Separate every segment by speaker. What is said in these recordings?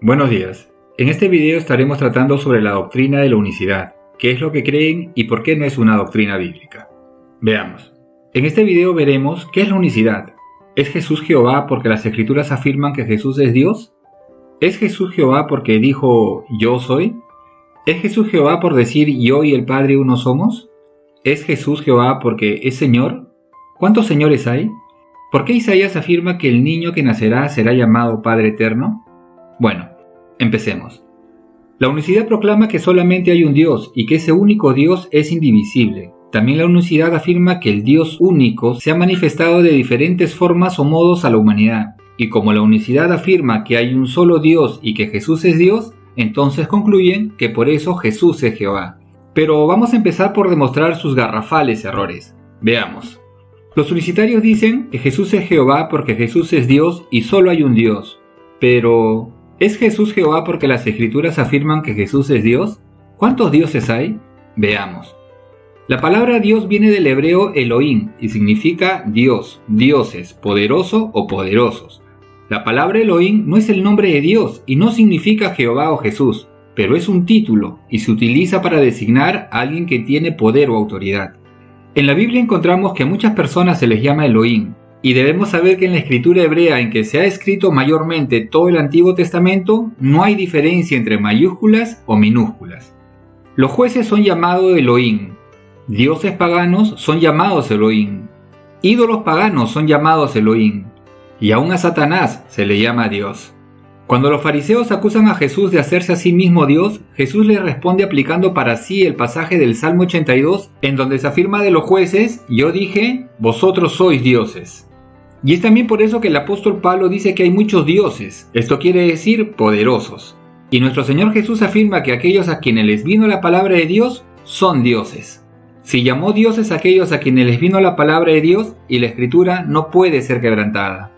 Speaker 1: Buenos días. En este video estaremos tratando sobre la doctrina de la unicidad, qué es lo que creen y por qué no es una doctrina bíblica. Veamos. En este video veremos qué es la unicidad. ¿Es Jesús Jehová porque las Escrituras afirman que Jesús es Dios? ¿Es Jesús Jehová porque dijo yo soy? ¿Es Jesús Jehová por decir yo y el Padre uno somos? ¿Es Jesús Jehová porque es Señor? ¿Cuántos señores hay? ¿Por qué Isaías afirma que el niño que nacerá será llamado Padre Eterno? Bueno, empecemos. La unicidad proclama que solamente hay un Dios y que ese único Dios es indivisible. También la unicidad afirma que el Dios único se ha manifestado de diferentes formas o modos a la humanidad. Y como la unicidad afirma que hay un solo Dios y que Jesús es Dios, entonces concluyen que por eso Jesús es Jehová. Pero vamos a empezar por demostrar sus garrafales errores. Veamos. Los unicitarios dicen que Jesús es Jehová porque Jesús es Dios y solo hay un Dios. Pero, ¿es Jesús Jehová porque las Escrituras afirman que Jesús es Dios? ¿Cuántos dioses hay? Veamos. La palabra Dios viene del hebreo Elohim y significa Dios, dioses, poderoso o poderosos. La palabra Elohim no es el nombre de Dios y no significa Jehová o Jesús, pero es un título y se utiliza para designar a alguien que tiene poder o autoridad. En la Biblia encontramos que a muchas personas se les llama Elohim, y debemos saber que en la escritura hebrea en que se ha escrito mayormente todo el Antiguo Testamento, no hay diferencia entre mayúsculas o minúsculas. Los jueces son llamados Elohim, dioses paganos son llamados Elohim, ídolos paganos son llamados Elohim, y aún a Satanás se le llama Dios. Cuando los fariseos acusan a Jesús de hacerse a sí mismo Dios, Jesús les responde aplicando para sí el pasaje del Salmo 82, en donde se afirma de los jueces, yo dije, vosotros sois dioses. Y es también por eso que el apóstol Pablo dice que hay muchos dioses, esto quiere decir poderosos. Y nuestro Señor Jesús afirma que aquellos a quienes les vino la palabra de Dios son dioses. Si llamó dioses a aquellos a quienes les vino la palabra de Dios, y la Escritura no puede ser quebrantada.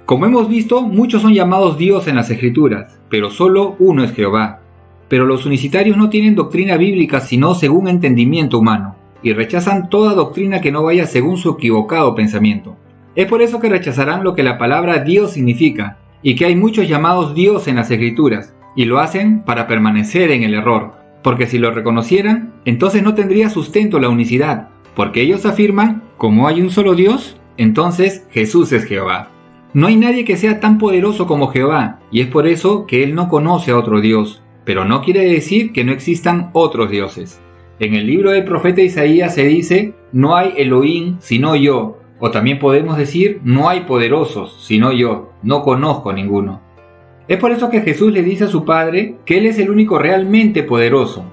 Speaker 1: Como hemos visto, muchos son llamados Dios en las Escrituras, pero solo uno es Jehová. Pero los unicitarios no tienen doctrina bíblica sino según entendimiento humano, y rechazan toda doctrina que no vaya según su equivocado pensamiento. Es por eso que rechazarán lo que la palabra Dios significa, y que hay muchos llamados Dios en las Escrituras, y lo hacen para permanecer en el error, porque si lo reconocieran, entonces no tendría sustento la unicidad, porque ellos afirman, como hay un solo Dios, entonces Jesús es Jehová. No hay nadie que sea tan poderoso como Jehová, y es por eso que él no conoce a otro Dios, pero no quiere decir que no existan otros dioses. En el libro del profeta Isaías se dice, no hay Elohim sino yo, o también podemos decir, no hay poderosos sino yo, no conozco ninguno. Es por eso que Jesús le dice a su Padre que él es el único realmente poderoso,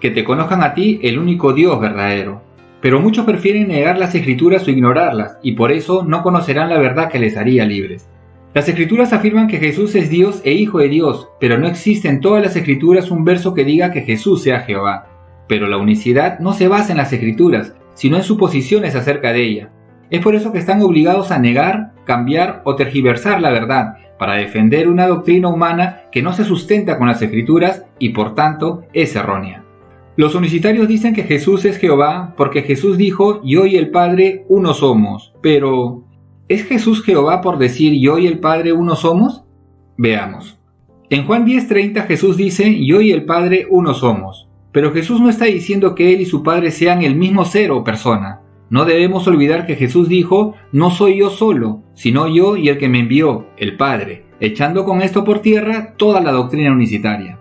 Speaker 1: que te conozcan a ti el único Dios verdadero. Pero muchos prefieren negar las Escrituras o ignorarlas, y por eso no conocerán la verdad que les haría libres. Las Escrituras afirman que Jesús es Dios e Hijo de Dios, pero no existe en todas las Escrituras un verso que diga que Jesús sea Jehová. Pero la unicidad no se basa en las Escrituras, sino en suposiciones acerca de ella. Es por eso que están obligados a negar, cambiar o tergiversar la verdad, para defender una doctrina humana que no se sustenta con las Escrituras y por tanto es errónea. Los unicitarios dicen que Jesús es Jehová porque Jesús dijo, yo y el Padre uno somos. Pero, ¿es Jesús Jehová por decir yo y el Padre uno somos? Veamos. En Juan 10:30 Jesús dice, yo y el Padre uno somos. Pero Jesús no está diciendo que él y su Padre sean el mismo ser o persona. No debemos olvidar que Jesús dijo, no soy yo solo, sino yo y el que me envió, el Padre, echando con esto por tierra toda la doctrina unicitaria.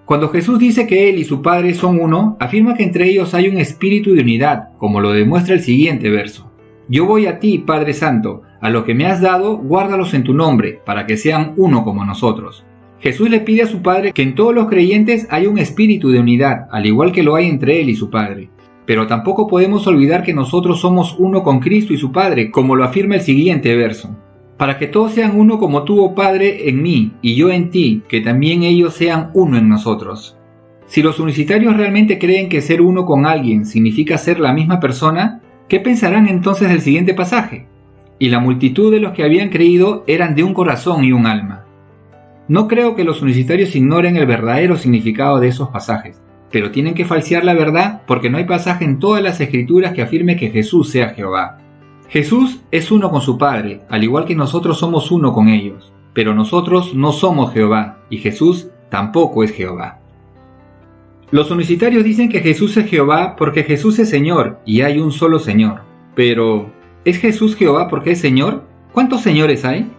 Speaker 1: Cuando Jesús dice que él y su Padre son uno, afirma que entre ellos hay un espíritu de unidad, como lo demuestra el siguiente verso. Yo voy a ti, Padre Santo, a lo que me has dado, guárdalos en tu nombre, para que sean uno como nosotros. Jesús le pide a su Padre que en todos los creyentes haya un espíritu de unidad, al igual que lo hay entre él y su Padre. Pero tampoco podemos olvidar que nosotros somos uno con Cristo y su Padre, como lo afirma el siguiente verso. Para que todos sean uno como tú, oh Padre, en mí, y yo en ti, que también ellos sean uno en nosotros. Si los unicitarios realmente creen que ser uno con alguien significa ser la misma persona, ¿qué pensarán entonces del siguiente pasaje? Y la multitud de los que habían creído eran de un corazón y un alma. No creo que los unicitarios ignoren el verdadero significado de esos pasajes, pero tienen que falsear la verdad porque no hay pasaje en todas las Escrituras que afirme que Jesús sea Jehová. Jesús es uno con su Padre, al igual que nosotros somos uno con ellos. pero nosotros no somos Jehová, y Jesús tampoco es Jehová. Los unicitarios dicen que Jesús es Jehová porque Jesús es Señor, y hay un solo Señor. Pero, ¿es Jesús Jehová porque es Señor? ¿Cuántos señores hay?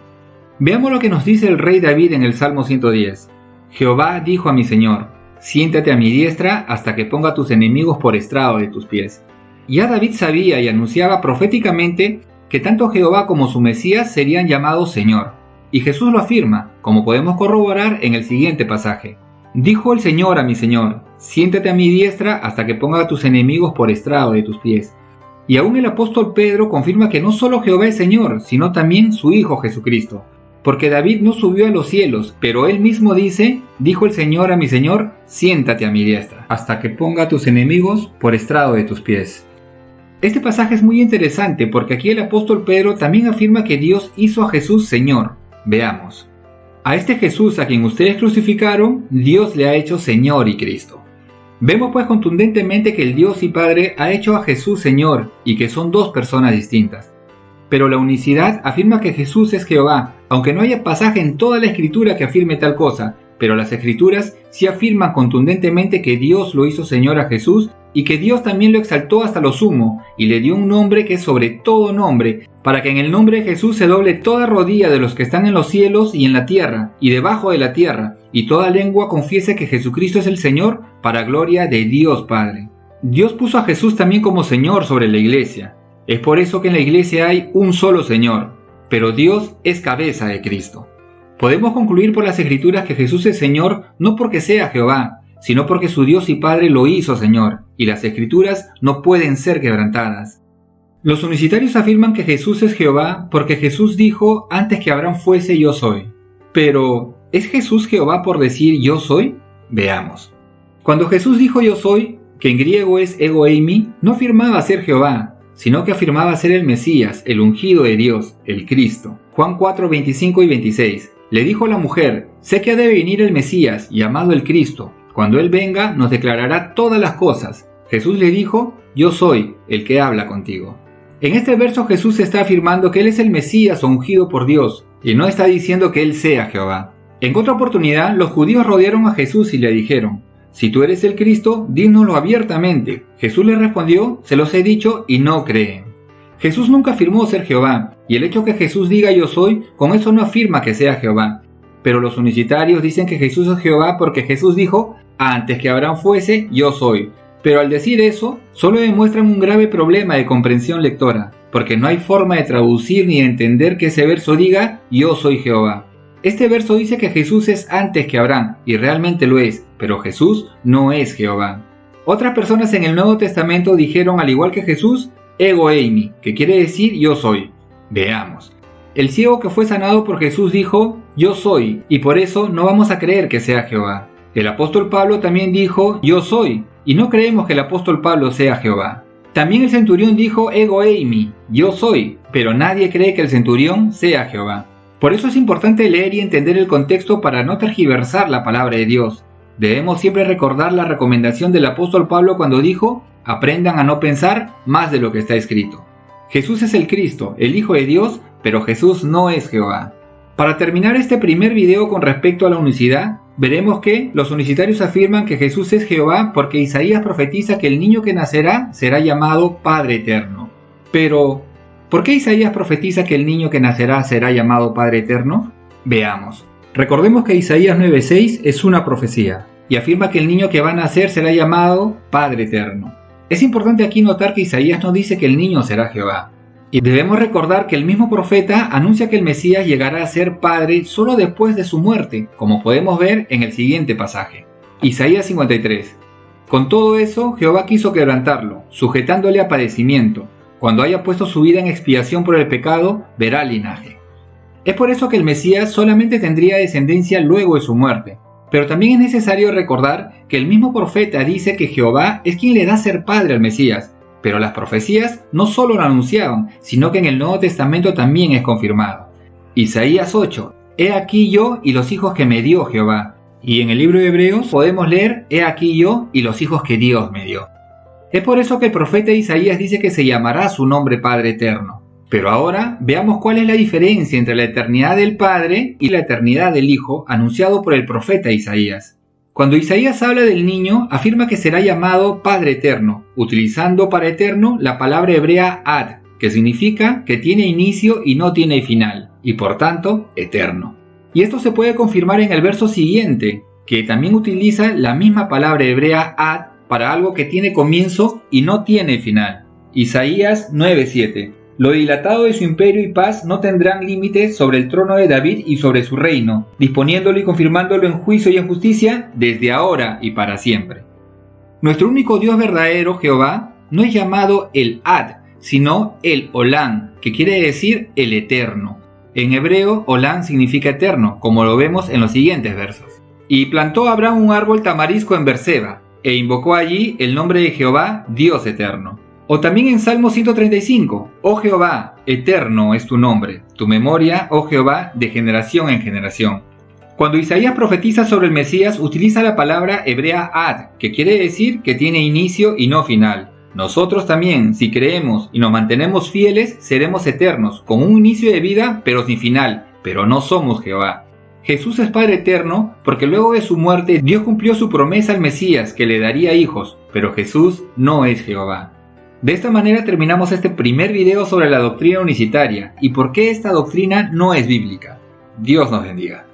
Speaker 1: Veamos lo que nos dice el rey David en el Salmo 110. Jehová dijo a mi Señor, siéntate a mi diestra hasta que ponga a tus enemigos por estrado de tus pies. Ya David sabía y anunciaba proféticamente que tanto Jehová como su Mesías serían llamados Señor. Y Jesús lo afirma, como podemos corroborar en el siguiente pasaje. Dijo el Señor a mi Señor, siéntate a mi diestra hasta que ponga a tus enemigos por estrado de tus pies. Y aún el apóstol Pedro confirma que no solo Jehová es Señor, sino también su Hijo Jesucristo. Porque David no subió a los cielos, pero él mismo dice, dijo el Señor a mi Señor, siéntate a mi diestra, hasta que ponga a tus enemigos por estrado de tus pies. Este pasaje es muy interesante porque aquí el apóstol Pedro también afirma que Dios hizo a Jesús Señor. Veamos. A este Jesús a quien ustedes crucificaron, Dios le ha hecho Señor y Cristo. Vemos pues contundentemente que el Dios y Padre ha hecho a Jesús Señor y que son dos personas distintas. Pero la unicidad afirma que Jesús es Jehová, aunque no haya pasaje en toda la Escritura que afirme tal cosa, pero las Escrituras sí afirman contundentemente que Dios lo hizo Señor a Jesús y que Dios también lo exaltó hasta lo sumo y le dio un nombre que es sobre todo nombre, para que en el nombre de Jesús se doble toda rodilla de los que están en los cielos y en la tierra y debajo de la tierra, y toda lengua confiese que Jesucristo es el Señor para gloria de Dios Padre. Dios puso a Jesús también como Señor sobre la iglesia. Es por eso que en la iglesia hay un solo Señor, pero Dios es cabeza de Cristo. Podemos concluir por las Escrituras que Jesús es Señor no porque sea Jehová, sino porque su Dios y Padre lo hizo Señor, y las Escrituras no pueden ser quebrantadas. Los unicitarios afirman que Jesús es Jehová porque Jesús dijo antes que Abraham fuese yo soy. Pero, ¿es Jesús Jehová por decir yo soy? Veamos. Cuando Jesús dijo yo soy, que en griego es ego eimi, no afirmaba ser Jehová, sino que afirmaba ser el Mesías, el ungido de Dios, el Cristo. Juan 4, 25 y 26. Le dijo a la mujer, sé que ha de venir el Mesías, llamado el Cristo. Cuando Él venga, nos declarará todas las cosas. Jesús le dijo, yo soy el que habla contigo. En este verso Jesús está afirmando que Él es el Mesías o ungido por Dios, y no está diciendo que Él sea Jehová. En otra oportunidad, los judíos rodearon a Jesús y le dijeron, si tú eres el Cristo, dínoslo abiertamente. Jesús les respondió, se los he dicho y no creen. Jesús nunca afirmó ser Jehová, y el hecho que Jesús diga yo soy, con eso no afirma que sea Jehová. Pero los unicitarios dicen que Jesús es Jehová porque Jesús dijo, antes que Abraham fuese, yo soy. Pero al decir eso, solo demuestran un grave problema de comprensión lectora, porque no hay forma de traducir ni de entender que ese verso diga, yo soy Jehová. Este verso dice que Jesús es antes que Abraham, y realmente lo es, pero Jesús no es Jehová. Otras personas en el Nuevo Testamento dijeron, al igual que Jesús, ego eimi, que quiere decir yo soy. Veamos. El ciego que fue sanado por Jesús dijo, yo soy, y por eso no vamos a creer que sea Jehová. El apóstol Pablo también dijo, yo soy, y no creemos que el apóstol Pablo sea Jehová. También el centurión dijo, ego eimi, yo soy, pero nadie cree que el centurión sea Jehová. Por eso es importante leer y entender el contexto para no tergiversar la palabra de Dios. Debemos siempre recordar la recomendación del apóstol Pablo cuando dijo, aprendan a no pensar más de lo que está escrito. Jesús es el Cristo, el Hijo de Dios, pero Jesús no es Jehová. Para terminar este primer video con respecto a la unicidad, veremos que los unicitarios afirman que Jesús es Jehová porque Isaías profetiza que el niño que nacerá será llamado Padre Eterno. Pero, ¿por qué Isaías profetiza que el niño que nacerá será llamado Padre Eterno? Veamos. Recordemos que Isaías 9:6 es una profecía y afirma que el niño que va a nacer será llamado Padre Eterno. Es importante aquí notar que Isaías no dice que el niño será Jehová. Y debemos recordar que el mismo profeta anuncia que el Mesías llegará a ser padre solo después de su muerte, como podemos ver en el siguiente pasaje. Isaías 53. Con todo eso, Jehová quiso quebrantarlo, sujetándole a padecimiento. Cuando haya puesto su vida en expiación por el pecado, verá linaje. Es por eso que el Mesías solamente tendría descendencia luego de su muerte. Pero también es necesario recordar que el mismo profeta dice que Jehová es quien le da ser padre al Mesías. Pero las profecías no solo lo anunciaban, sino que en el Nuevo Testamento también es confirmado. Isaías 8. He aquí yo y los hijos que me dio Jehová. Y en el libro de Hebreos podemos leer, he aquí yo y los hijos que Dios me dio. Es por eso que el profeta Isaías dice que se llamará su nombre Padre Eterno. Pero ahora veamos cuál es la diferencia entre la eternidad del Padre y la eternidad del Hijo anunciado por el profeta Isaías. Cuando Isaías habla del niño, afirma que será llamado Padre Eterno, utilizando para eterno la palabra hebrea ad, que significa que tiene inicio y no tiene final, y por tanto, eterno. Y esto se puede confirmar en el verso siguiente, que también utiliza la misma palabra hebrea ad para algo que tiene comienzo y no tiene final. Isaías 9:7. Lo dilatado de su imperio y paz no tendrán límite sobre el trono de David y sobre su reino, disponiéndolo y confirmándolo en juicio y en justicia desde ahora y para siempre. Nuestro único Dios verdadero, Jehová, no es llamado el Ad, sino el Olam, que quiere decir el eterno. En hebreo, Olam significa eterno, como lo vemos en los siguientes versos. Y plantó Abraham un árbol tamarisco en Berseba, e invocó allí el nombre de Jehová, Dios eterno. O también en Salmo 135, oh Jehová, eterno es tu nombre, tu memoria, oh Jehová, de generación en generación. Cuando Isaías profetiza sobre el Mesías, utiliza la palabra hebrea ad, que quiere decir que tiene inicio y no final. Nosotros también, si creemos y nos mantenemos fieles, seremos eternos, con un inicio de vida, pero sin final, pero no somos Jehová. Jesús es Padre eterno porque luego de su muerte Dios cumplió su promesa al Mesías que le daría hijos, pero Jesús no es Jehová. De esta manera terminamos este primer video sobre la doctrina unicitaria y por qué esta doctrina no es bíblica. Dios nos bendiga.